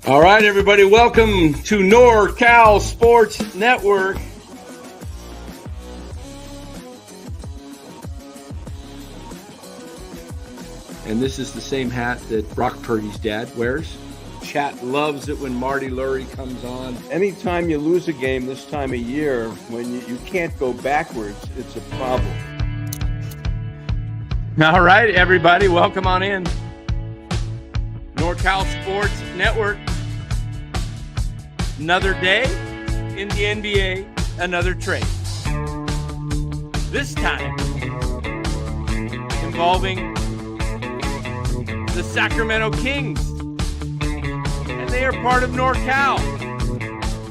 All right, everybody, welcome to NorCal Sports Network. And this is the same hat that Brock Purdy's dad wears. Chat loves it when Marty Lurie comes on. Anytime you lose a game this time of year, when you can't go backwards, it's a problem. All right, everybody, welcome on in. NorCal Sports Network. Another day in the NBA, another trade. This time involving the Sacramento Kings. And they are part of NorCal.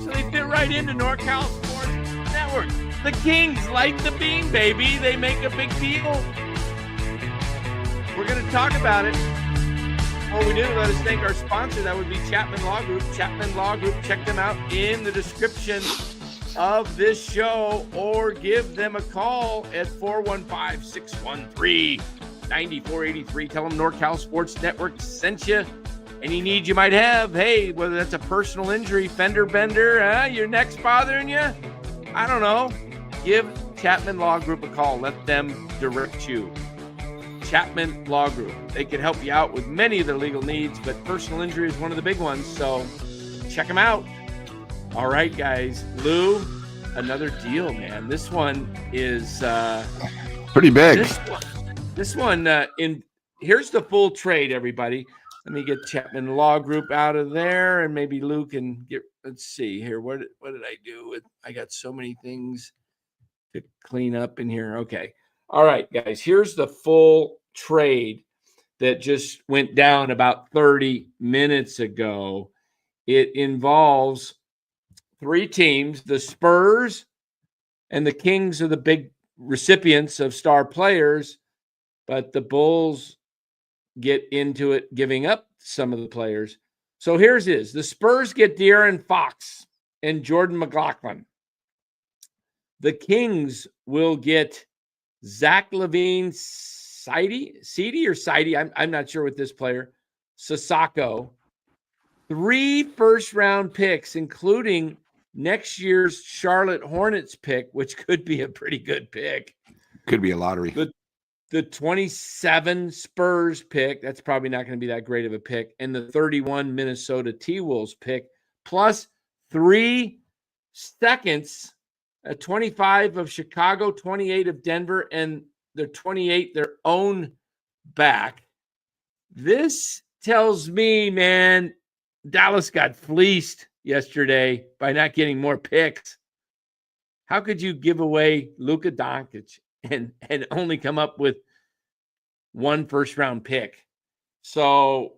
So they fit right into NorCal Sports Network. The Kings like the bean, baby. They make a big deal. We're going to talk about it. Before we do, let us thank our sponsor. That would be Chapman Law Group. Chapman Law Group. Check them out in the description of this show or give them a call at 415-613-9483. Tell them NorCal Sports Network sent you. Any need you might have. Hey, whether that's a personal injury, fender bender, your neck's bothering you, I don't know. Give Chapman Law Group a call. Let them direct you. Chapman Law Group. They can help you out with many of their legal needs, but personal injury is one of the big ones, so check them out. All right, guys. Lou, another deal, man. This one is pretty big. This one, here's the full trade, everybody. Let me get Chapman Law Group out of there, and maybe Lou can get, let's see here. What did I do? I got so many things to clean up in here. Okay. All right, guys, here's the full trade that just went down about 30 minutes ago. It involves three teams. The Spurs and the Kings are the big recipients of star players, but the Bulls get into it, giving up some of the players. So here's it. The Spurs get De'Aaron Fox and Jordan McLaughlin. The Kings will get Zach LaVine, Seedy, I'm not sure with this player. Sasako. 3 first-round picks, including next year's Charlotte Hornets pick, which could be a pretty good pick. Could be a lottery. The 27 Spurs pick, that's probably not going to be that great of a pick, and the 31 Minnesota T-Wolves pick, plus 3 seconds, 25 of Chicago, 28 of Denver, and the 28 their own back. This tells me, man, Dallas got fleeced yesterday by not getting more picks. How could you give away Luka Doncic and only come up with 1 first-round pick? So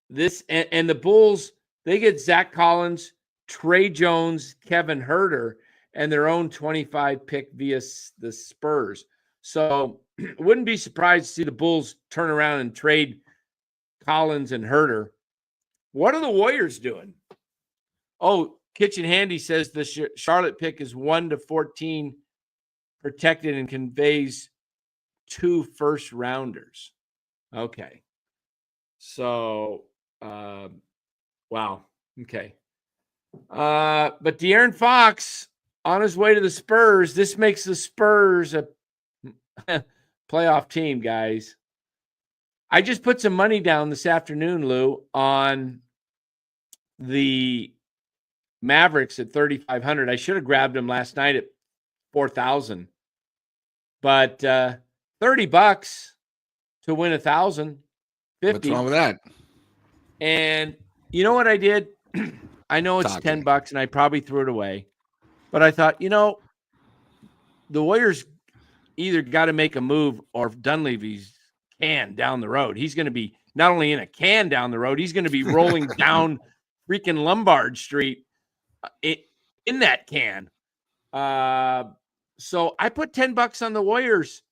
this and the Bulls, they get Zach Collins, Trey Jones, Kevin Huerter, and their own 25 pick via the Spurs. So wouldn't be surprised to see the Bulls turn around and trade Collins and Huerter. What are the Warriors doing? Oh, Kitchen Handy says the Charlotte pick is 1 to 14 protected and conveys 2 first-rounders. Okay. So, wow. Okay. But De'Aaron Fox on his way to the Spurs, this makes the Spurs a playoff team, guys. I just put some money down this afternoon, Lou, on the Mavericks at 3,500. I should have grabbed them last night at 4,000. But $30 to win 1,000. What's wrong with that? And you know what I did? I know it's $10 and I probably threw it away. But I thought, the Warriors either got to make a move or Dunleavy's can down the road. He's going to be not only in a can down the road, he's going to be rolling down freaking Lombard Street in that can. So I put $10 on the Warriors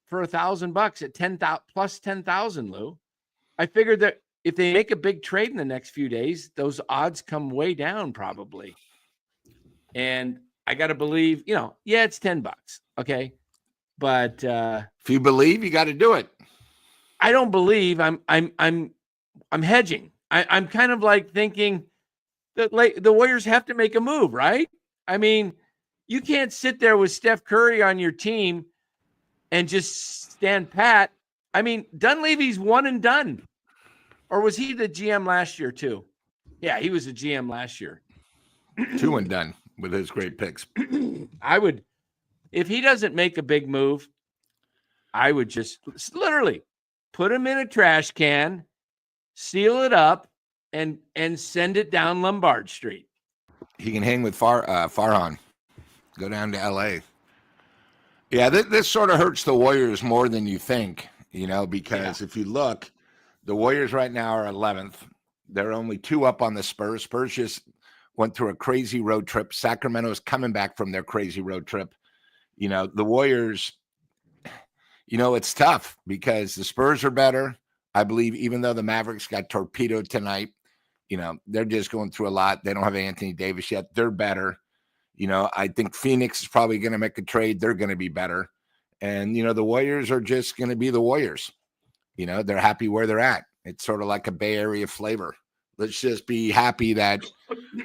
for $1,000 at 10,000 plus 10,000, Lou. I figured that if they make a big trade in the next few days, those odds come way down probably. And I got to believe, it's $10. Okay. But if you believe, you got to do it. I don't believe I'm hedging. I'm kind of like thinking that the Warriors have to make a move, right? I mean, you can't sit there with Steph Curry on your team and just stand pat. I mean, Dunleavy's one and done. Or was he the GM last year too? Yeah, he was the GM last year. 2 and done with his great picks. I would, if he doesn't make a big move, I would just literally put him in a trash can, seal it up, and send it down Lombard Street. He can hang with Farhan. Go down to L.A. Yeah, this sort of hurts the Warriors more than you think, because if you look, the Warriors right now are 11th. They're only 2 up on the Spurs. Spurs just went through a crazy road trip. Sacramento's coming back from their crazy road trip. The Warriors, it's tough because the Spurs are better. I believe even though the Mavericks got torpedoed tonight, they're just going through a lot. They don't have Anthony Davis yet. They're better. I think Phoenix is probably going to make a trade. They're going to be better. And, the Warriors are just going to be the Warriors. They're happy where they're at. It's sort of like a Bay Area flavor. Let's just be happy that,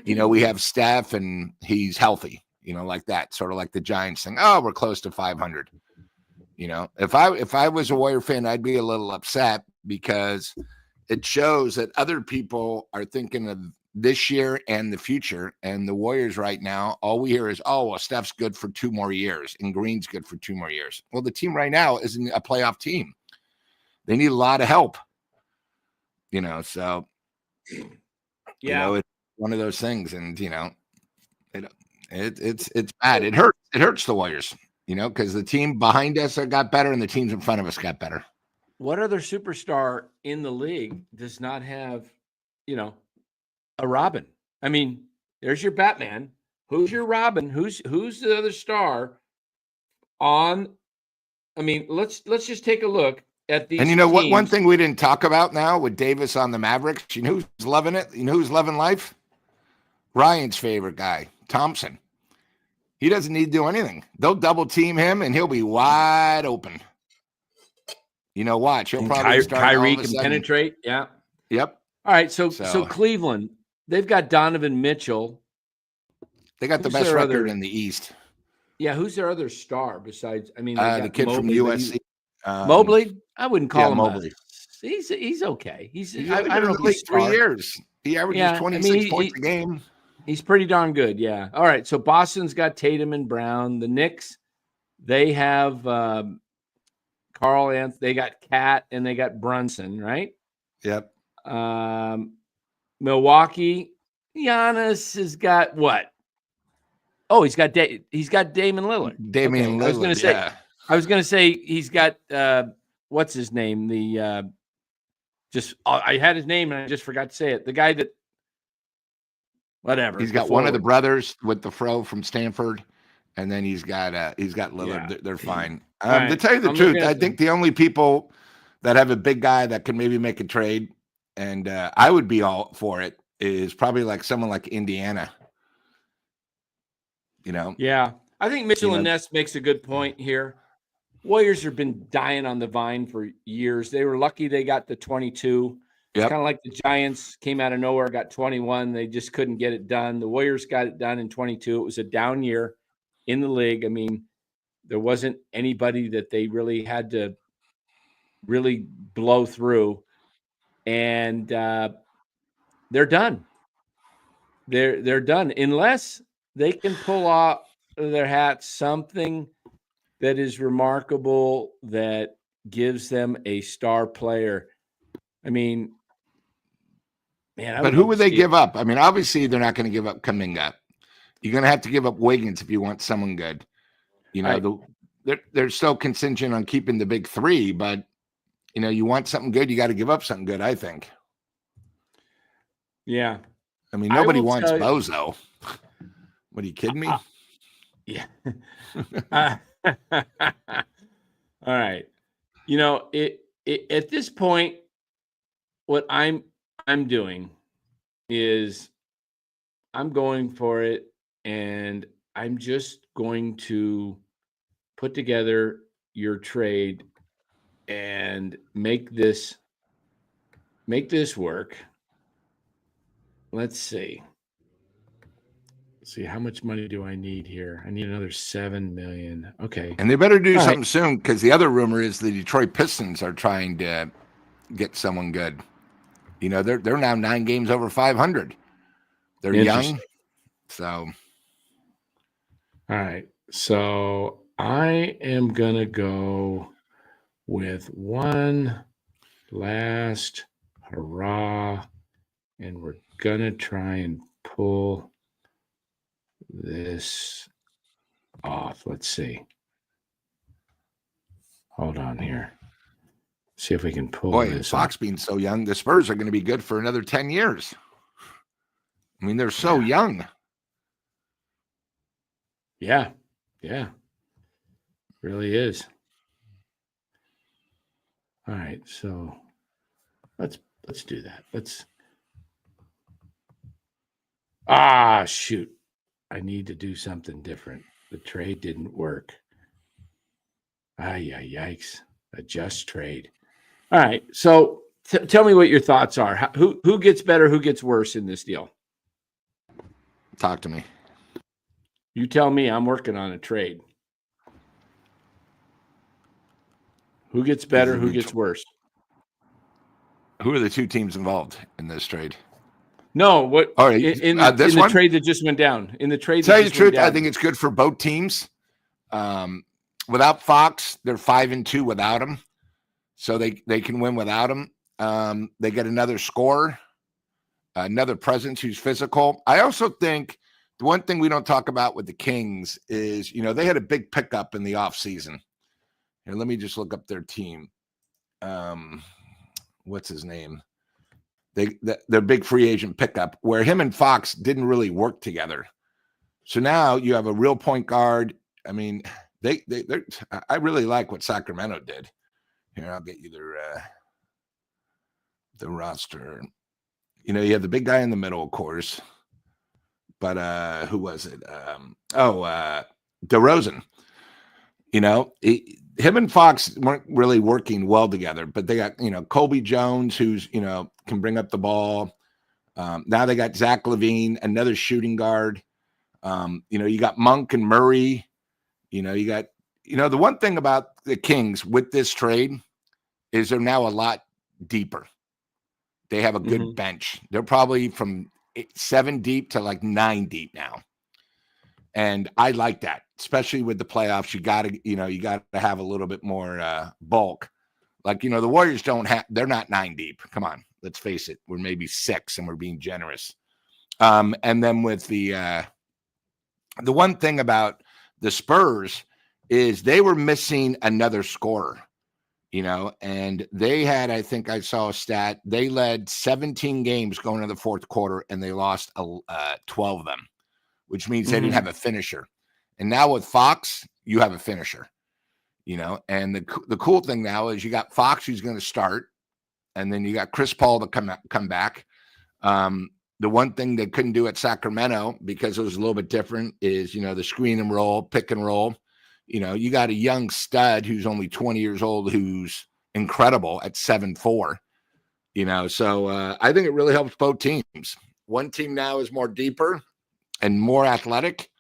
we have Steph and he's healthy, like that. Sort of like the Giants thing. Oh, we're close to 500. If I was a Warrior fan, I'd be a little upset because it shows that other people are thinking of this year and the future. And the Warriors right now, all we hear is, oh, well, Steph's good for 2 more years and Green's good for 2 more years. Well, the team right now isn't a playoff team. They need a lot of help, so, it's one of those things. And, it's bad. It hurts the Warriors, because the team behind us got better and the teams in front of us got better. What other superstar in the league does not have, a Robin? I mean, there's your Batman. Who's your Robin? Who's the other star on? I mean, let's just take a look at these. And what? One thing we didn't talk about now with Davis on the Mavericks. You know who's loving it? You know who's loving life? Ryan's favorite guy, Thompson. He doesn't need to do anything. They'll double team him, and he'll be wide open. Watch. He'll probably start. Kyrie can penetrate. Yeah. Yep. All right. So Cleveland, they've got Donovan Mitchell. They got the best record in the East. Yeah. Who's their other star besides? I mean, the kid Mobley, from USC. Mobley. I wouldn't call him Mobley. He's okay. He's I don't know. He's 3 years. He averages 26 points a game. He's pretty darn good. Yeah. All right. So Boston's got Tatum and Brown. The Knicks, they have Carl Anthony. They got Cat and they got Brunson, right? Yep. Milwaukee, Giannis has got what? Oh, he's got Damon Lillard. Lillard. I was gonna say he's got what's his name? The I had his name and I just forgot to say it. The guy that whatever. He's got one of the brothers with the fro from Stanford, and then he's got Lillard. Yeah. They're fine. Right. To tell you the truth, I think the only people that have a big guy that could maybe make a trade, and I would be all for it, is probably like someone like Indiana. Yeah, I think Mitchell and Ness makes a good point here. Warriors have been dying on the vine for years. They were lucky they got the 22. It's kind of like the Giants came out of nowhere, got 21. They just couldn't get it done. The Warriors got it done in 22. It was a down year in the league. I mean, there wasn't anybody that they really had to really blow through. And they're done. They're done unless they can pull off their hat something that is remarkable that gives them a star player. I mean, man, but who would they give up? I mean, obviously they're not going to give up Kuminga. You're going to have to give up Wiggins if you want someone good. They're still contingent on keeping the big 3, but you want something good, you got to give up something good, I think. Yeah. I mean, nobody wants Bozo. What, are you kidding me? Yeah. All right. At this point, what I'm doing is I'm going for it, and I'm just going to put together your trade and make this work. let's see. How much money do I need here? I need another $7 million. Okay. And they better do All something right. soon, because the other rumor is the Detroit Pistons are trying to get someone good. You know, they're now 9 games over 500. They're young, so. All right. So I am gonna go with one last hurrah, and we're gonna try and pull this off. Let's see. Hold on here. See if we can pull this Fox off. being so young, the Spurs are going to be good for another 10 years. I mean, they're so young. Yeah. Yeah. Really is. All right. So let's do that. Shoot. I need to do something different. The trade didn't work. Yikes. Adjust trade. All right. So tell me what your thoughts are. Who gets better? Who gets worse in this deal? Talk to me. You tell me. I'm working on a trade. Who gets better? Who gets worse? Who are the 2 teams involved in this trade? No, what? All right, in the trade that just went down. In the trade. Tell you the truth, I think it's good for both teams. Without Fox, they're 5-2 without him, so they can win without him. They get another scorer, another presence who's physical. I also think the one thing we don't talk about with the Kings is, you know, they had a big pickup in the offseason. Here, let me just look up their team. What's his name? Their big free agent pickup, where him and Fox didn't really work together. So now you have a real point guard. I mean, I really like what Sacramento did. Here, I'll get you the roster. You know, you have the big guy in the middle, of course. But who was it? DeRozan. You know, him and Fox weren't really working well together, but they got, you know, Colby Jones, who's, you know, can bring up the ball. Now they got Zach LaVine, another shooting guard. You know, you got Monk and Murray. You know, the one thing about the Kings with this trade is they're now a lot deeper. They have a good bench. They're probably from 7 deep to like 9 deep now. And I like that, especially with the playoffs. You got to have a little bit more bulk. Like, you know, the Warriors they're not 9 deep. Come on, let's face it. We're maybe 6 and we're being generous. And then with the one thing about the Spurs is they were missing another scorer, you know, and they had, I think I saw a stat, they led 17 games going to the fourth quarter and they lost 12 of them, which means they didn't have a finisher. And now with Fox, you have a finisher, you know, and the cool thing now is you got Fox, who's going to start, and then you got Chris Paul to come back. The one thing they couldn't do at Sacramento, because it was a little bit different, is, you know, the screen and roll, pick and roll. You know, you got a young stud who's only 20 years old, who's incredible at 7'4", you know, so I think it really helps both teams. One team now is more deeper and more athletic.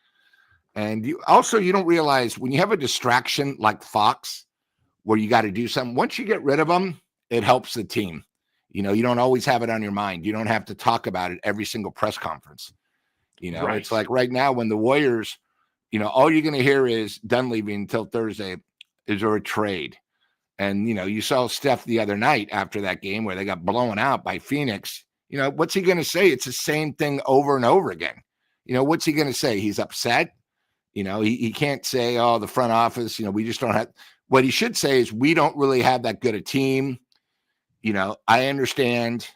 And you don't realize when you have a distraction like Fox, where you got to do something, once you get rid of them, it helps the team. You know, you don't always have it on your mind. You don't have to talk about it every single press conference. You know, It's like right now when the Warriors, you know, all you're going to hear is Dunleavy until Thursday. Is there a trade? And, you know, you saw Steph the other night after that game where they got blown out by Phoenix. You know, what's he going to say? It's the same thing over and over again. You know, what's he going to say? He's upset. You know, he can't say, oh, the front office, you know, we just don't have. What he should say is we don't really have that good a team. You know, I understand,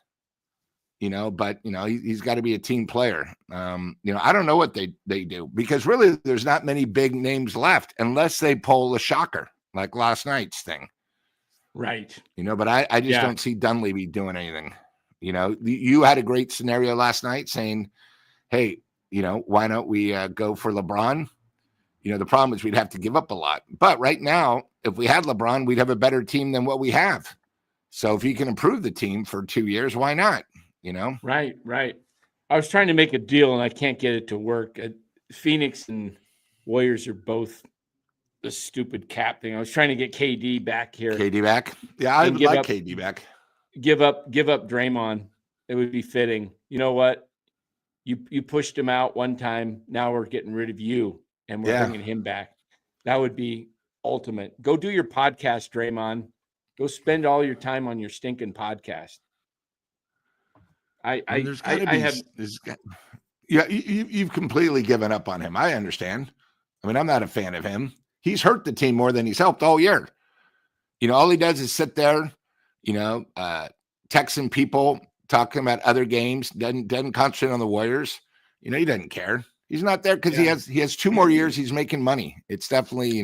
you know, but, you know, he's got to be a team player. You know, I don't know what they do, because really there's not many big names left unless they pull a shocker like last night's thing. Right. You know, but I just don't see Dunleavy doing anything. You know, you had a great scenario last night saying, hey, you know, why don't we go for LeBron? You know, the problem is we'd have to give up a lot. But right now, if we had LeBron, we'd have a better team than what we have. So if he can improve the team for 2 years, why not? You know? Right. I was trying to make a deal and I can't get it to work. Phoenix and Warriors are both the stupid cap thing. I was trying to get KD back here. KD back? Yeah, I would like KD back. Give up Draymond. It would be fitting. You know what? You pushed him out one time. Now we're getting rid of you and we're bringing him back. That would be ultimate. Go do your podcast, Draymond. Go spend all your time on your stinking podcast. You've completely given up on him. I understand. I mean, I'm not a fan of him. He's hurt the team more than he's helped all year. You know, all he does is sit there, texting people, talking about other games, doesn't concentrate on the Warriors. You know, he doesn't care. He's not there because he has 2 more years. He's making money. It's definitely,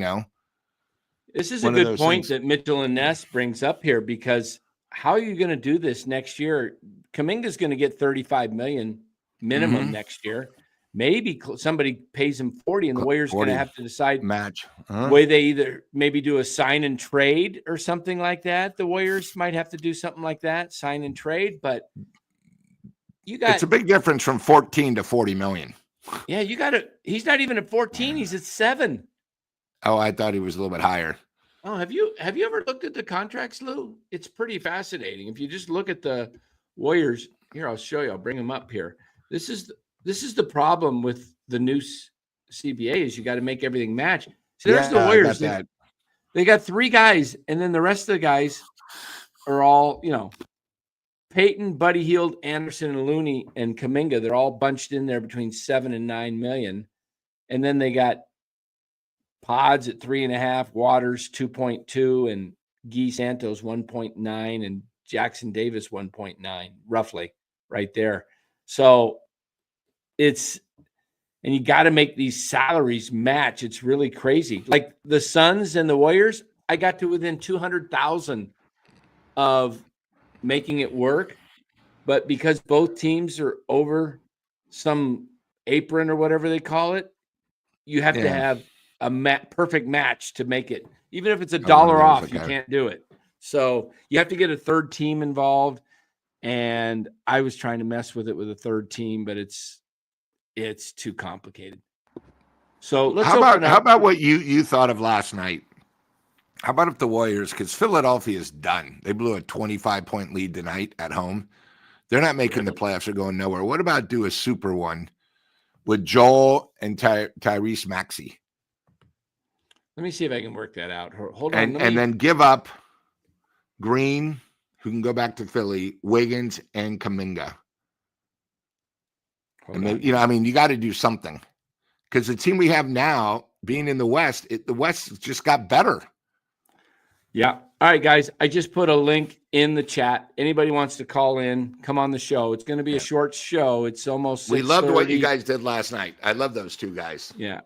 This is a good point that Mitchell and Ness brings up here, because how are you going to do this next year? Kuminga's going to get $35 million minimum next year. Maybe somebody pays him 40, and the Warriors going to have to decide match. Way they either maybe do a sign and trade or something like that. The Warriors might have to do something like that, sign and trade. But it's a big difference from 14 to 40 million. Yeah, he's not even at 14. He's at 7. Oh, I thought he was a little bit higher. Oh, have you ever looked at the contracts, Lou? It's pretty fascinating. If you just look at the Warriors here, I'll show you. I'll bring them up here. This is the problem with the new CBA is you got to make everything match. So there's the Warriors. They got 3 guys, and then the rest of the guys are all, Peyton, Buddy Hield, Anderson, and Looney, and Kuminga. They're all bunched in there between 7 and 9 million. And then they got Pods at 3.5, Waters 2.2, and Guy Santos 1.9, and Jackson Davis 1.9, roughly right there. So and you got to make these salaries match. It's really crazy. Like the Suns and the Warriors, I got to within 200,000 of making it work, but because both teams are over some apron or whatever they call it, you have to have a perfect match to make it. Even if it's $1 off, you can't do it. So you have to get a third team involved. And I was trying to mess with it with a third team, but it's too complicated. So how about what you thought of last night? How about if the Warriors, because Philadelphia is done. They blew a 25-point lead tonight at home. They're not making the playoffs. They're going nowhere. What about do a super one with Joel and Tyrese Maxey? Let me see if I can work that out. Hold on. And then give up Green, who can go back to Philly, Wiggins, and Kuminga. You got to do something, because the team we have now, being in the West, the West just got better. Yeah. All right, guys. I just put a link in the chat. Anybody wants to call in, come on the show. It's going to be a short show. It's almost 6:30. We loved what you guys did last night. I love those 2 guys. Yeah.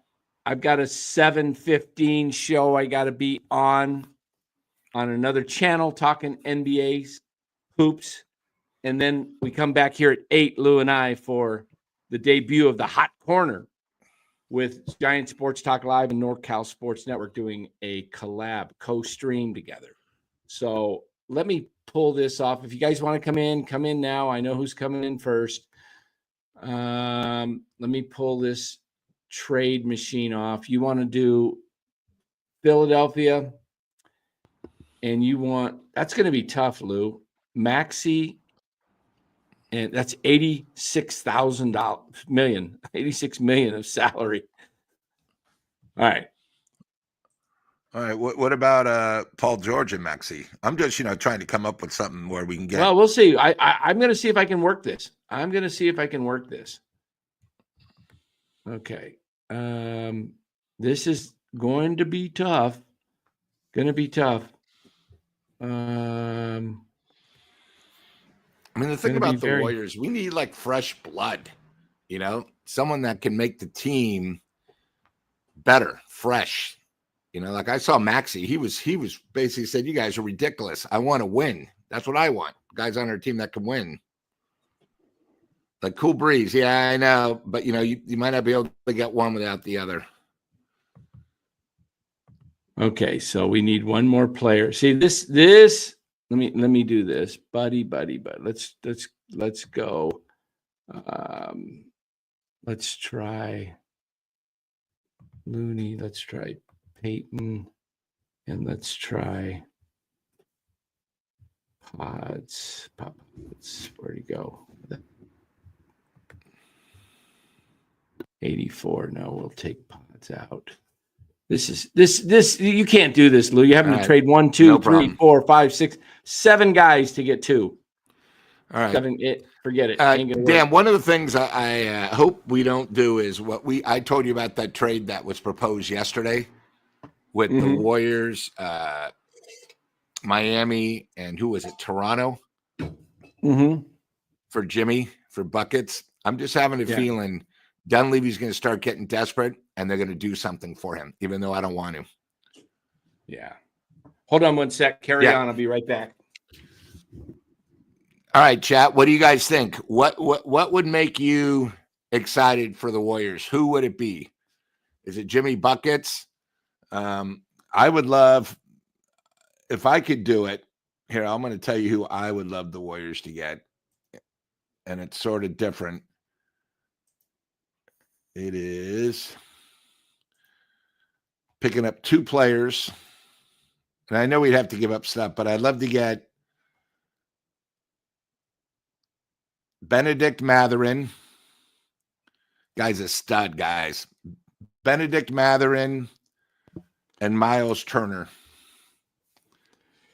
I've got a 7:15 show I got to be on another channel talking NBA's hoops. And then we come back here at 8, Lou and I, for the debut of the Hot Corner with Giant Sports Talk Live and NorCal Sports Network doing a collab, co-stream together. So let me pull this off. If you guys want to come in now. I know who's coming in first. Let me pull this trade machine off. You want to do Philadelphia, and that's going to be tough, Lou. Maxey, and that's $86 million of salary. All right. What about Paul George and Maxey? I'm just trying to come up with something where we can get. Well, we'll see. I'm going to see if I can work this. Okay. This is going to be tough. The thing about the Warriors, we need like fresh blood, someone that can make the team better, fresh. Like I saw Maxey, he was basically said, "You guys are ridiculous. I want to win. That's what I want. Guys on our team that can win." Like Cool Breeze, yeah, I know, but you might not be able to get one without the other. Okay, so we need one more player. See this. Let me do this, buddy. Let's go. Let's try Looney. Let's try Peyton. And let's try Pods. Where'd he go? 84. No, we'll take Pods out. This. You can't do this, Lou. You're having to trade 1, 2, 3, 4, 5, 6, 7 guys to get 2. All right. 7. Forget it. Dan, one of the things I hope we don't do is what I told you about that trade that was proposed yesterday with the Warriors, Miami, and who was it? Toronto for Jimmy for buckets. I'm just having a feeling Dunleavy's going to start getting desperate, and they're going to do something for him, even though I don't want to. Yeah. Hold on one sec. Carry on. I'll be right back. All right, chat. What do you guys think? What would make you excited for the Warriors? Who would it be? Is it Jimmy Buckets? I would love, if I could do it. Here, I'm going to tell you who I would love the Warriors to get, and it's sort of different. It is picking up 2 players, and I know we'd have to give up stuff, but I'd love to get Benedict Mathurin. Guy's a stud, guys. Benedict Mathurin and Miles Turner.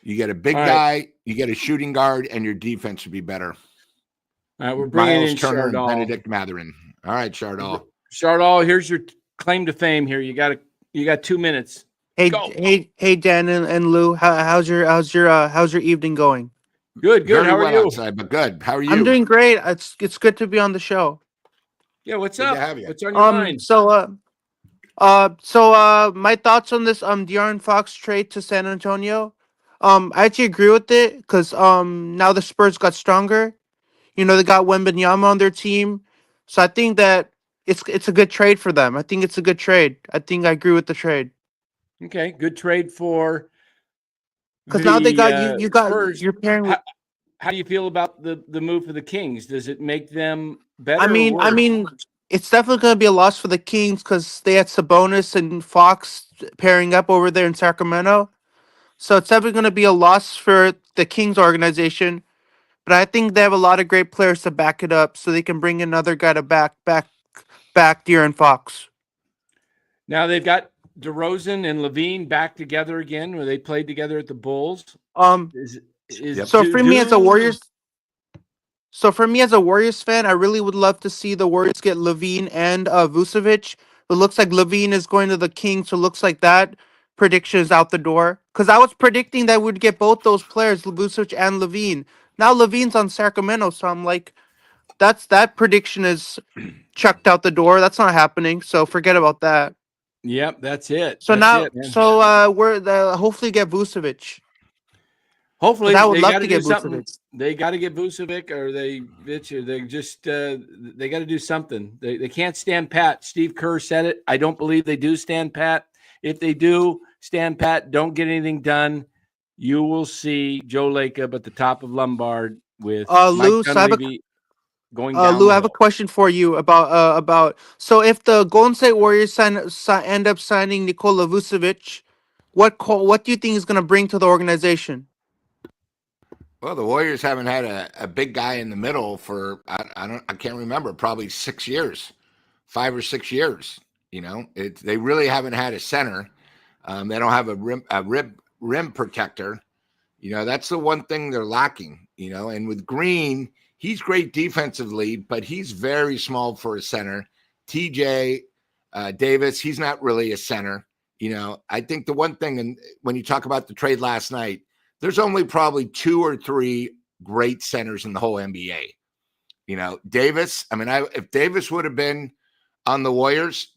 You get a big guy, you get a shooting guard, and your defense would be better. All right, we're bringing Miles in Turner Chardall. and Benedict Mathurin. All right, Chardall. Chardall, here's your claim to fame here. You got 2 minutes. Hey, Go. hey, Dan and Lou. How's your evening going? Good. Very How are well you? outside, but good. How are you? I'm doing great. It's good to be on the show. Yeah, what's Good up? to have you. What's on your mind? So my thoughts on this De'Aaron Fox trade to San Antonio. I actually agree with it because now the Spurs got stronger. You know, they got Wembanyama on their team, so I think that it's a good trade for them. I think it's a good trade. I think I agree with the trade Okay, good trade for because now they got you got Spurs. you're pairing with. How do you feel about the move for the Kings? Does it make them better? I or mean, worse? it's definitely going to be a loss for the Kings because they had Sabonis and Fox pairing up over there in Sacramento. So it's definitely going to be a loss for the Kings organization. But I think they have a lot of great players to back it up, so they can bring another guy to back De'Aaron Fox. Now they've got DeRozan and LaVine back together again, where they played together at the Bulls. So for me as a Warriors. So for me as a Warriors fan, I really would love to see the Warriors get LaVine and Vucevic. It looks like LaVine is going to the Kings, so it looks like that prediction is out the door. Because I was predicting that we'd get both those players, Vucevic and LaVine. Now LaVine's on Sacramento, so I'm like, that prediction is chucked out the door. That's not happening, so forget about that. Yep, that's it. So that's now, we're hopefully get Vucevic. Hopefully, I would they love got to to do get something. Vucevic. They got to get Vucevic, or they just they got to do something. They can't stand pat. Steve Kerr said it. I don't believe they do stand pat. If they do stand pat, don't get anything done, you will see Joe Lacob at the top of Lombard with Lou, Mike Dunleavy going down. Lou, I have a question for you about. So if the Golden State Warriors end up signing Nikola Vucevic, what do you think is going to bring to the organization? Well, the Warriors haven't had a big guy in the middle for I can't remember, probably 6 years, 5 or 6 years. You know, they really haven't had a center. They don't have a rim protector. You know, that's the one thing they're lacking. You know, and with Green, he's great defensively, but he's very small for a center. TJ Davis, he's not really a center. You know, I think the one thing, and when you talk about the trade last night, there's only probably 2 or 3 great centers in the whole NBA. You know, Davis, I mean, if Davis would have been on the Warriors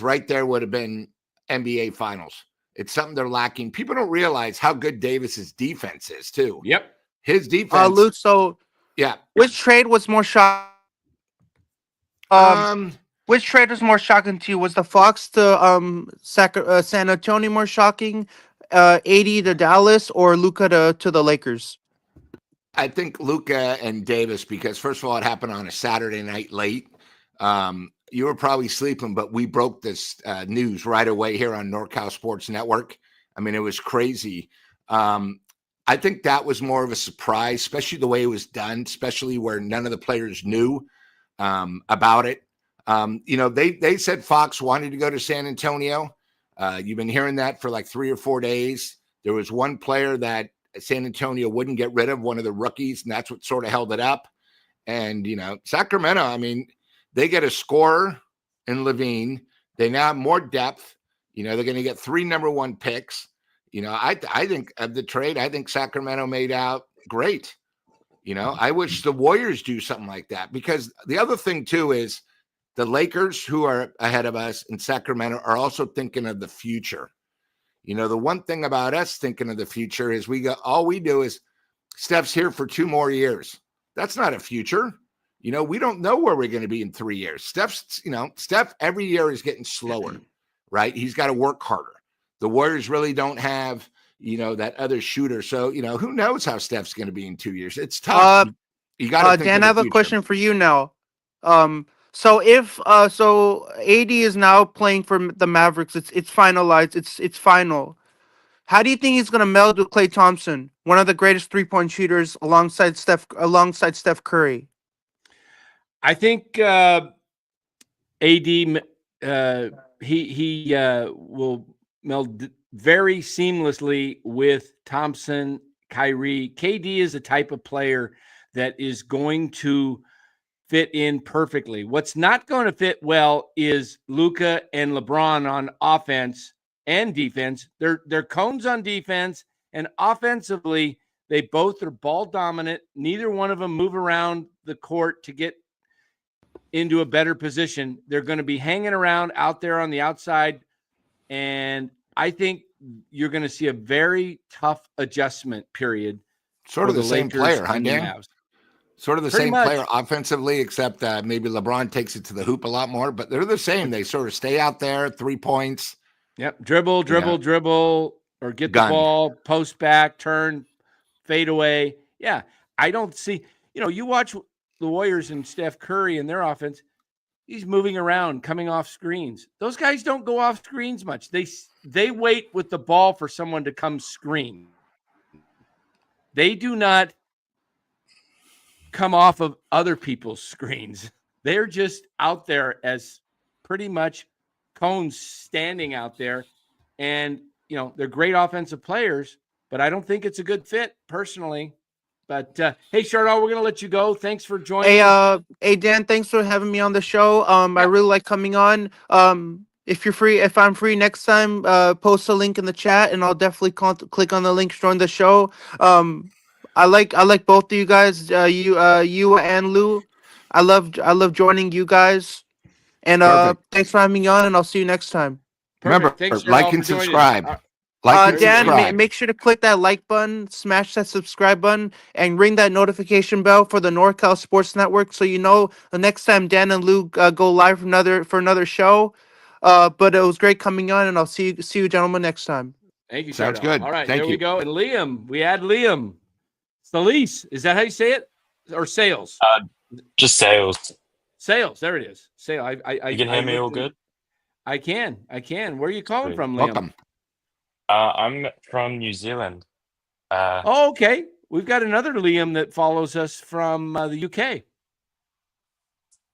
right there would have been NBA Finals. It's something they're lacking. People don't realize how good Davis's defense is, too. Yep. His defense. Luke, so yeah. Which trade was more shocking? Which trade was more shocking to you? Was the Fox to San Antonio more shocking? 80 to Dallas or Luka to the Lakers? I think Luka and Davis, because first of all, it happened on a Saturday night late. You were probably sleeping, but we broke this news right away here on NorCal Sports Network. I mean, it was crazy. I think that was more of a surprise, especially the way it was done, especially where none of the players knew about it. They said Fox wanted to go to San Antonio. You've been hearing that for like 3 or 4 days. There was one player that San Antonio wouldn't get rid of, one of the rookies, and that's what sort of held it up. And, Sacramento, I mean, they get a scorer in LaVine. They now have more depth. They're going to get 3 number 1 picks. I think of the trade, I think Sacramento made out great. I wish the Warriors do something like that, because the other thing too is the Lakers, who are ahead of us in Sacramento, are also thinking of the future. The one thing about us thinking of the future is all we do is Steph's here for 2 more years. That's not a future. We don't know where we're going to be in 3 years. Steph every year is getting slower, right? He's got to work harder. The Warriors really don't have, that other shooter. So, who knows how Steph's going to be in 2 years? It's tough. You got to think Dan, of I the have a future. question for you now. So if AD is now playing for the Mavericks, it's finalized. It's final. How do you think he's going to meld with Klay Thompson, one of the greatest 3-point shooters alongside Steph Curry? I think AD he will meld very seamlessly with Thompson, Kyrie. KD is a type of player that is going to fit in perfectly. What's not going to fit well is Luka and LeBron on offense and defense. They're cones on defense, and offensively, they both are ball dominant. Neither one of them move around the court to get into a better position. They're going to be hanging around out there on the outside, and I think you're going to see a very tough adjustment period. Sort of the same player, huh, Dan? Mavs. Sort of the same player offensively, except maybe LeBron takes it to the hoop a lot more, but they're the same. They sort of stay out there, 3 points. Yep. Dribble, or get the ball, post back, turn, fade away. Yeah. I don't see, you watch the Warriors and Steph Curry and their offense. He's moving around, coming off screens. Those guys don't go off screens much. They wait with the ball for someone to come screen. They do not come off of other people's screens. They're just out there as pretty much cones standing out there. And, they're great offensive players, but I don't think it's a good fit personally. But, hey, Chardon, we're going to let you go. Thanks for joining. Hey, Dan, thanks for having me on the show. I really like coming on. If I'm free next time, post a link in the chat and I'll definitely click on the link, join the show. I like both of you guys, you and Lou. I love joining you guys. And thanks for having me on, and I'll see you next time. Remember, like and subscribe. Dan, make sure to click that like button, smash that subscribe button, and ring that notification bell for the NorCal Sports Network, so you know the next time Dan and Lou go live for another show. But it was great coming on, and I'll see you gentlemen next time. Thank you. Sounds good. All right, Thank there you. we go. And Liam, we add Liam. Salise, is that how you say it, or sales? Just sales. Sales. There it is. Sale. You can hear me all good? I can. Where are you calling from, Liam? Welcome. I'm from New Zealand. Okay. We've got another Liam that follows us from the UK.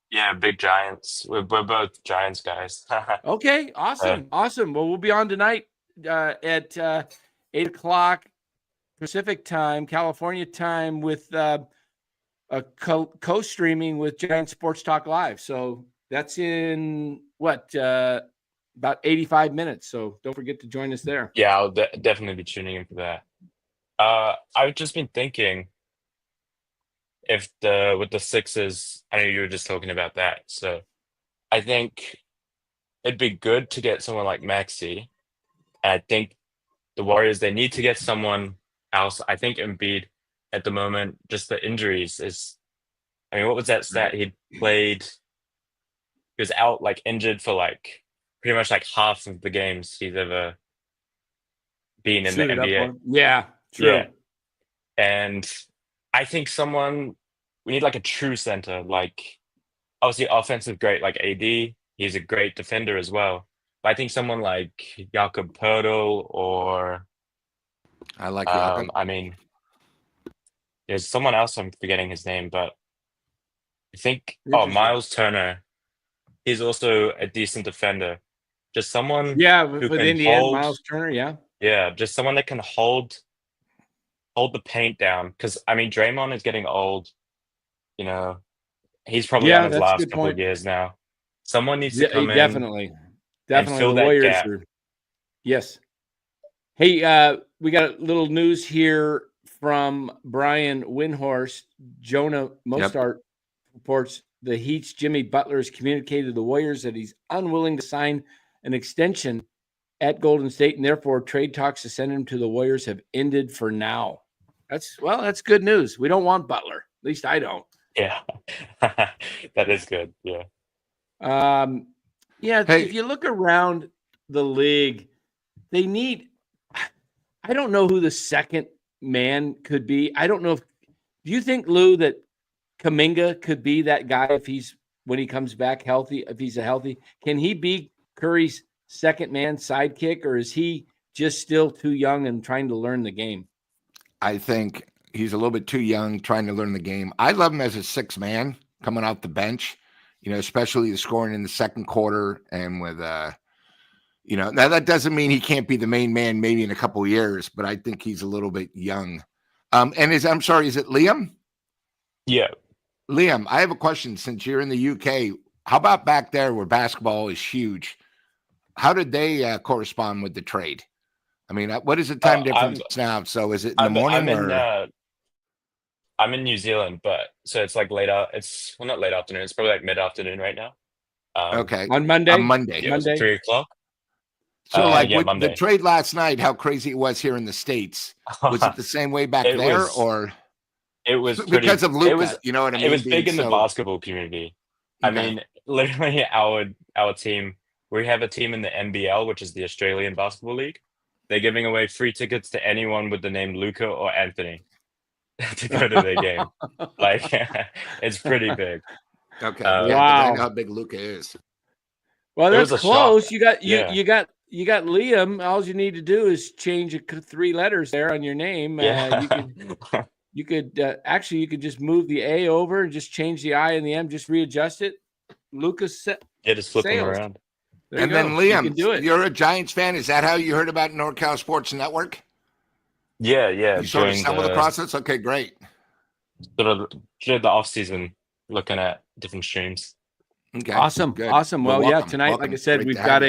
Yeah, big Giants. We're both Giants guys. Okay. Awesome. Awesome. Well, we'll be on tonight at 8 o'clock Pacific time, California time, with a co-streaming with Giant Sports Talk Live. So that's in about 85 minutes. So don't forget to join us there. Yeah, I'll definitely be tuning in for that. I've just been thinking with the Sixers, I know you were just talking about that. So I think it'd be good to get someone like Maxey. And I think the Warriors, they need to get someone else. I think Embiid at the moment, just the injuries what was that stat? He was out injured for pretty much half of the games he's ever been in the NBA. Yeah, true. Yeah. And I think we need like a true center, like obviously offensive great, like AD. He's a great defender as well. But I think someone like Jakob Poeltl or I like Jakob. I mean, there's someone else I'm forgetting his name, but I think Miles Turner. He's also a decent defender. Just someone Yeah, who with can Indiana, Miles Turner. Yeah. yeah, just someone that can hold the paint down. Because I mean, Draymond is getting old. You know, he's probably on Yeah, his that's a last good couple of point. years now. Someone needs to Yeah, come in definitely. and Definitely. fill The that Warriors gap. are. Yes. Hey, we got a little news here from Brian Windhorst. Jonah Mostart reports the Heat's Jimmy Butler has communicated to the Warriors that he's unwilling to sign an extension at Golden State, and therefore trade talks to send him to the Warriors have ended for now. That's good news. We don't want Butler. At least I don't. Yeah, that is good. Yeah. If you look around the league, they need. I don't know who the second man could be. I don't know do you think, Lou, that Kuminga could be that guy when he comes back healthy, if he's healthy? Can he be Curry's second man sidekick, or is he just still too young and trying to learn the game? I think he's a little bit too young trying to learn the game. I love him as a sixth man coming off the bench, especially the scoring in the second quarter and with now that doesn't mean he can't be the main man maybe in a couple of years, but I think he's a little bit young. I'm sorry, is it Liam? Yeah. Liam, I have a question. Since you're in the UK, how about back there where basketball is huge? How did they correspond with the trade? I mean, what is the time difference now? So is it in the morning I'm in New Zealand, but so it's like it's not late afternoon. It's probably like mid-afternoon right now. Okay. On Monday? On Monday. Yeah, Monday. 3:00. So with Monday. the trade last night, how crazy it was here in the States. Was it the same way back there or? It was because of Luka, you know what I mean? It was big in the basketball community. Okay. I mean, literally our team, we have a team in the NBL, which is the Australian Basketball League. They're giving away free tickets to anyone with the name Luka or Anthony to go to their game. Like, it's pretty big. Okay. Wow. I know how big Luka is. Well, that's close. You got Liam. All you need to do is change 3 letters there on your name. You could just move the A over and just change the I and the M, just readjust it. Lucas just flip them around. And then Liam, you're a Giants fan. Is that how you heard about NorCal Sports Network? Yeah. You sort of stumbled across this? Okay, great. Sort of during the off season, looking at different streams. Okay. Awesome. Good. Awesome. Well, tonight, like I said, we've got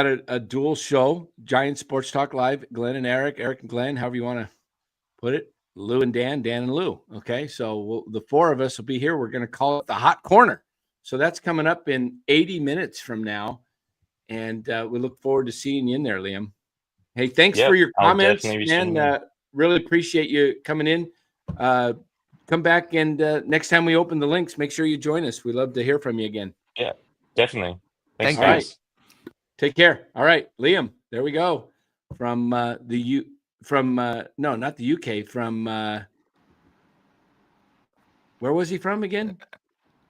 a dual show, Giant Sports Talk Live, Glenn and Eric and Glenn, however you want to put it. Lou and Dan and Lou. Okay, so the 4 of us will be here. We're going to call it the Hot Corner. So that's coming up in 80 minutes from now, and we look forward to seeing you in there, Liam. Hey, thanks for your comments, and really appreciate you coming in. Come back, and next time we open the links, make sure you join us. We'd love to hear from you again. Yeah, definitely. Thanks, guys. Right. Take care. All right, Liam. There we go. From no, not the UK. From where was he from again?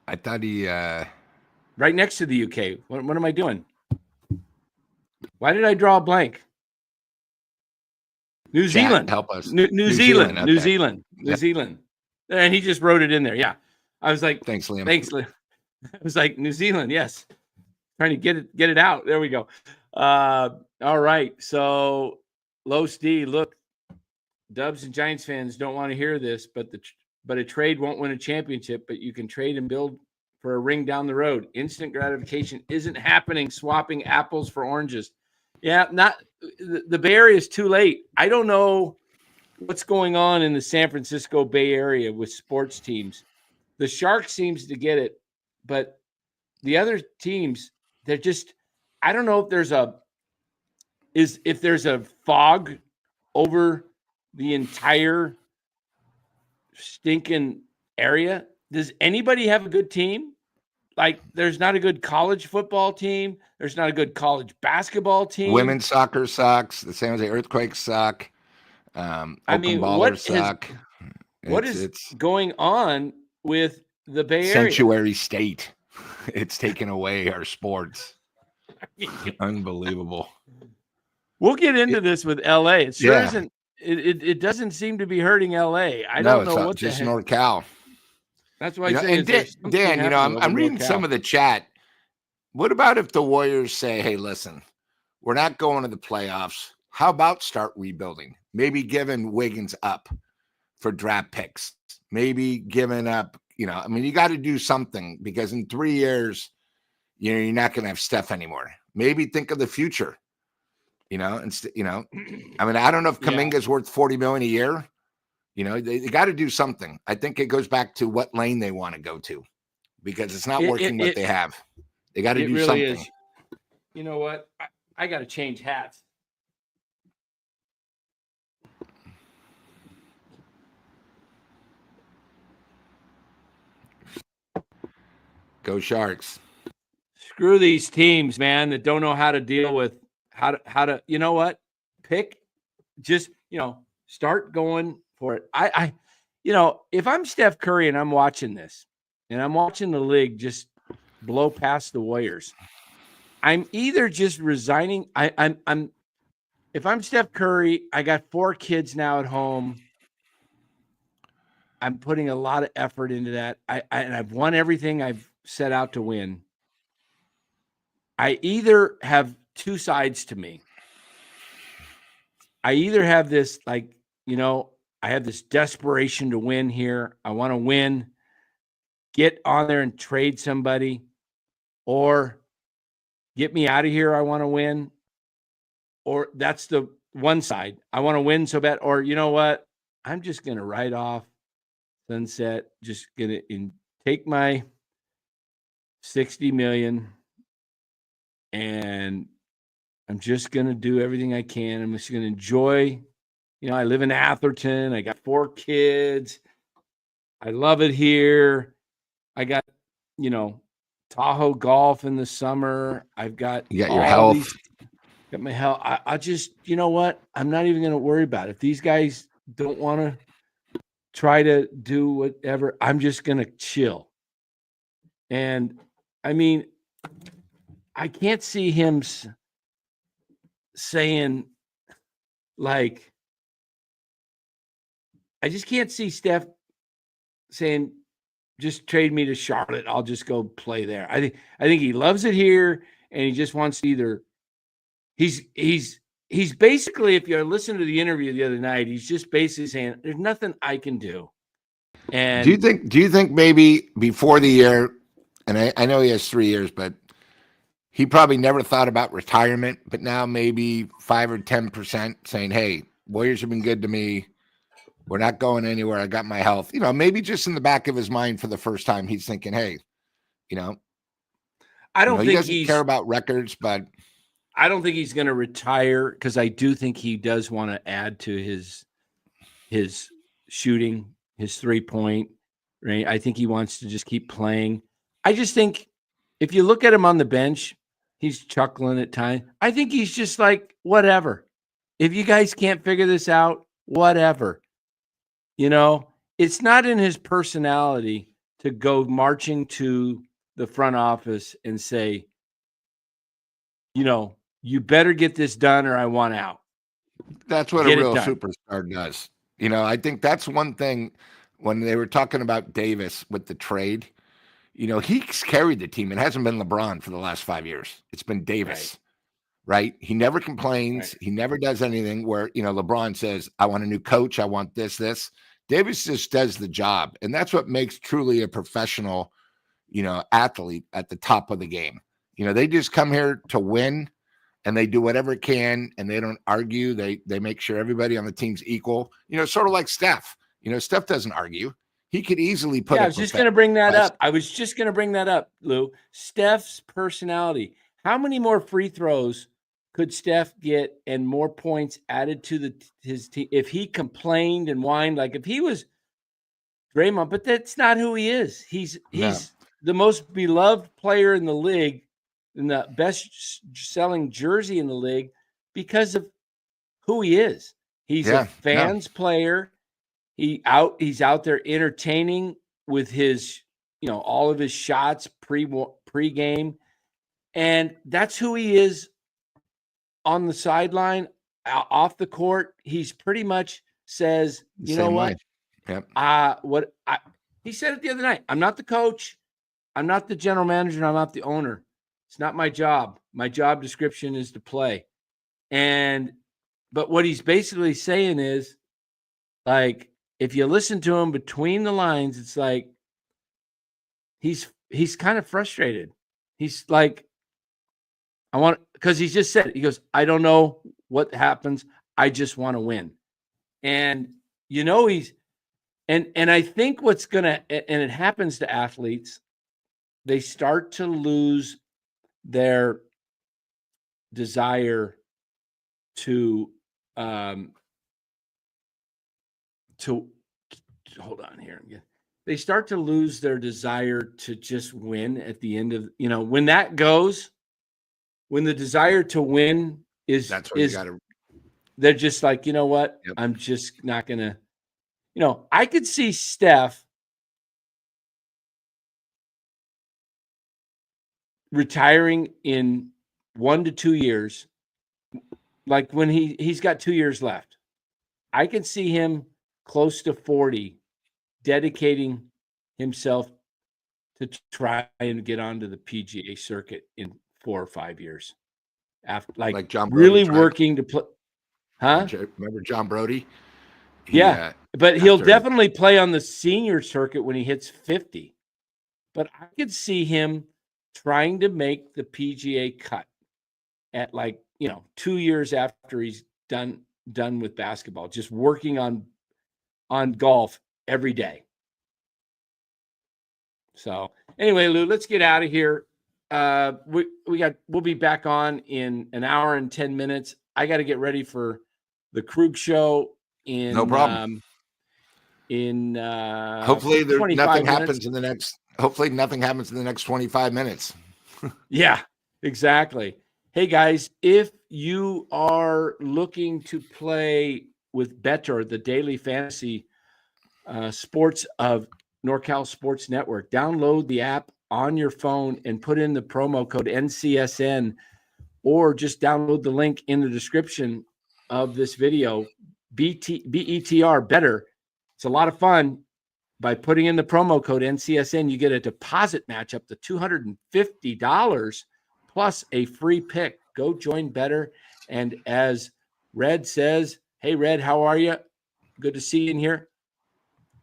I thought he right next to the UK. What am I doing? Why did I draw a blank? New Zealand. Help us. New Zealand. Okay. New Zealand. And he just wrote it in there. Yeah. I was like, thanks, Liam. I was like, New Zealand. Yes. Trying to get it out. There we go. All right. So Los D, look, Dubs and Giants fans don't want to hear this, but a trade won't win a championship, but you can trade and build for a ring down the road. Instant gratification isn't happening. Swapping apples for oranges. Yeah, the Bay Area is too late. I don't know what's going on in the San Francisco Bay Area with sports teams. The Sharks seems to get it, but the other teams, they're just, I don't know if there's a fog over the entire stinking area. Does anybody have a good team? Like, there's not a good college football team. There's not a good college basketball team. Women's soccer sucks. The San Jose Earthquakes suck. Oakland Ballers suck. What is going on with the Bay Area? Sanctuary state. It's taken away our sports. Unbelievable. We'll get into this with LA. It sure isn't. It doesn't seem to be hurting LA. I don't know what just the heck. NorCal. That's why I say. And Dan, I'm reading some of the chat. What about if the Warriors say, "Hey, listen, we're not going to the playoffs. How about start rebuilding? Maybe giving Wiggins up for draft picks. Maybe giving up. You got to do something because in 3 years, you're not going to have Steph anymore. Maybe think of the future. I don't know if Kuminga's worth $40 million a year. They got to do something. I think it goes back to what lane they want to go to because it's not working what they have. They got to do something. Is. You know what? I got to change hats. Go Sharks. Screw these teams, man, that don't know how to deal with how to you know what? Pick, just, start going for it. I if I'm Steph Curry and I'm watching this and I'm watching the league just blow past the Warriors, I'm either just resigning. I'm if I'm Steph Curry, I got 4 kids now at home. I'm putting a lot of effort into that. And I've won everything I've set out to win. I either have 2 sides to me. I either have this, I have this desperation to win here. I want to win, get on there and trade somebody, or get me out of here. I want to win. Or that's the one side. I want to win so bad. Or you know what? I'm just going to write off sunset. Just going to take my $60 million and I'm just going to do everything I can. I'm just going to enjoy. I live in Atherton. I got 4 kids. I love it here. I got, Tahoe golf in the summer. I've got your health. Got my health. I just, you know what? I'm not even going to worry about it. If these guys don't want to try to do whatever, I'm just going to chill. And I can't see him saying, I just can't see Steph saying, just trade me to Charlotte. I'll just go play there. I think he loves it here, and he just wants to either. He's basically, if you listen to the interview the other night, he's just basically saying, "There's nothing I can do." And do you think maybe before the year, and I know he has 3 years, but he probably never thought about retirement, but now maybe 5 or 10% saying, "Hey, Warriors have been good to me. We're not going anywhere. I got my health." Maybe just in the back of his mind for the first time, he's thinking, "Hey, I don't think he doesn't care about records, but I don't think he's going to retire because I do think he does want to add to his shooting, his 3-point. Right? I think he wants to just keep playing. I just think if you look at him on the bench, he's chuckling at times. I think he's just like, whatever. If you guys can't figure this out, whatever. It's not in his personality to go marching to the front office and say, you better get this done or I want out. That's what a real superstar does. I think that's one thing when they were talking about Davis with the trade. He's carried the team. It hasn't been LeBron for the last 5 years. It's been Davis, right? He never complains. Right. He never does anything where, LeBron says, I want a new coach. I want this. Davis just does the job. And that's what makes truly a professional, athlete at the top of the game. They just come here to win and they do whatever it can and they don't argue. They make sure everybody on the team's equal, sort of like Steph. Steph doesn't argue. He could easily put. Yeah, I was just going to bring that up. I was just going to bring that up, Lou. Steph's personality. How many more free throws could Steph get and more points added to his team if he complained and whined? Like if he was Draymond, but that's not who he is. He's the most beloved player in the league, and the best selling jersey in the league because of who he is. He's a fans player. He's out there entertaining with his, all of his shots pre-game. And that's who he is on the sideline, off the court. He's pretty much says, you know what? Yep. He said it the other night. I'm not the coach. I'm not the general manager. And I'm not the owner. It's not my job. My job description is to play. But what he's basically saying is, like, if you listen to him between the lines, it's like he's kind of frustrated. He's like, because he's just said, he goes, I don't know what happens. I just want to win. And, and I think what's going to, and it happens to athletes, they start to lose their desire to hold on here. They start to lose their desire to just win at the end of, when that goes, when the desire to win that's where you got to. They're just like, you know what? Yep. I'm just not going to, I could see Steph retiring in 1 to 2 years. Like when he's got 2 years left, I can see him close to 40 dedicating himself to try and get onto the PGA circuit in 4 or 5 years. After like John Brody really working to play. Huh? Remember John Brody? But he'll definitely play on the senior circuit when he hits 50. But I could see him trying to make the PGA cut at 2 years after he's done with basketball, just working on golf every day. So anyway, Lou, let's get out of here. We'll be back on in an hour and 10 minutes. I got to get ready for the Krug show in no problem. Hopefully nothing happens in the next. Hopefully nothing happens in the next 25 minutes. Yeah, exactly. Hey guys, if you are looking to play with Better, the daily fantasy sports of NorCal Sports Network, download the app on your phone and put in the promo code NCSN, or just download the link in the description of this video. BETR, Better. It's a lot of fun. By putting in the promo code NCSN, you get a deposit match up to $250 plus a free pick. Go join Better. And as Red says, hey, Red, how are you? Good to see you in here.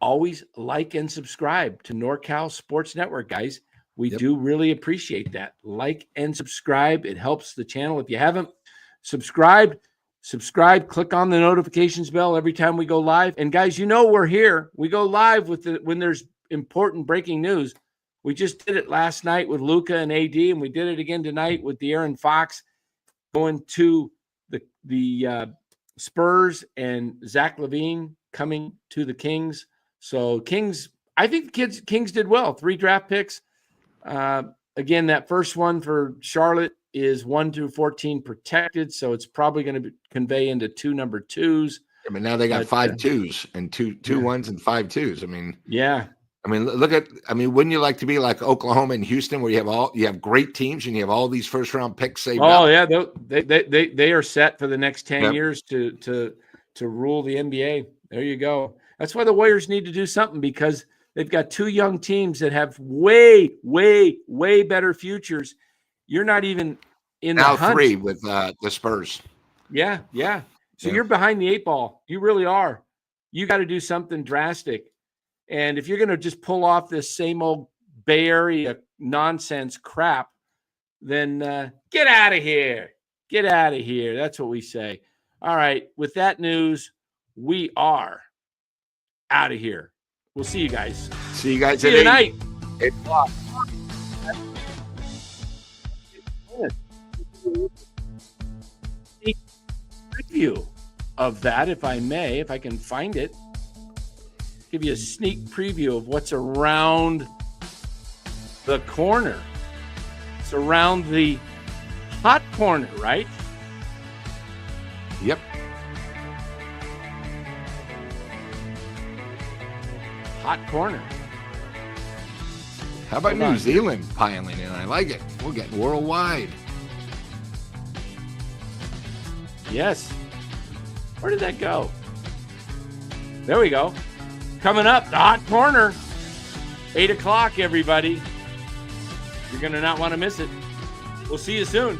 Always like and subscribe to NorCal Sports Network, guys. We do really appreciate that. Like and subscribe. It helps the channel. If you haven't subscribed, click on the notifications bell every time we go live. And guys, we're here. We go live when there's important breaking news. We just did it last night with Luka and AD, and we did it again tonight with De'Aaron Fox going to the Spurs and Zach LaVine coming to the Kings. So Kings, I think the Kings did well. 3 draft picks. Again, that first one for Charlotte is 1 through 14 protected, so it's probably going to convey into 2 number 2s. I mean, now they got 5 2s and two 1s and 5 2s. I mean, yeah. I mean, wouldn't you like to be like Oklahoma and Houston, where you have great teams and you have all these first round picks saved up? Oh yeah, they are set for the next 10 years to rule the NBA. There you go. That's why the Warriors need to do something, because they've got 2 young teams that have way, way, way better futures. You're not even in the hunt. 3 with the Spurs. Yeah. So you're behind the 8 ball. You really are. You got to do something drastic. And if you're going to just pull off this same old Bay Area nonsense crap, then get out of here. Get out of here. That's what we say. All right. With that news, we are out of here. We'll see you guys. See you guys tonight. 8 o'clock. Preview of that, if I may, if I can find it. Give you a sneak preview of what's around the corner. It's around the hot corner, right? Yep. hot corner. How about Hold New on. Zealand piling in? I like it. We're getting worldwide. Yes. Where did that go? There we go. Coming up, the hot corner. 8 o'clock, everybody. You're going to not want to miss it. We'll see you soon.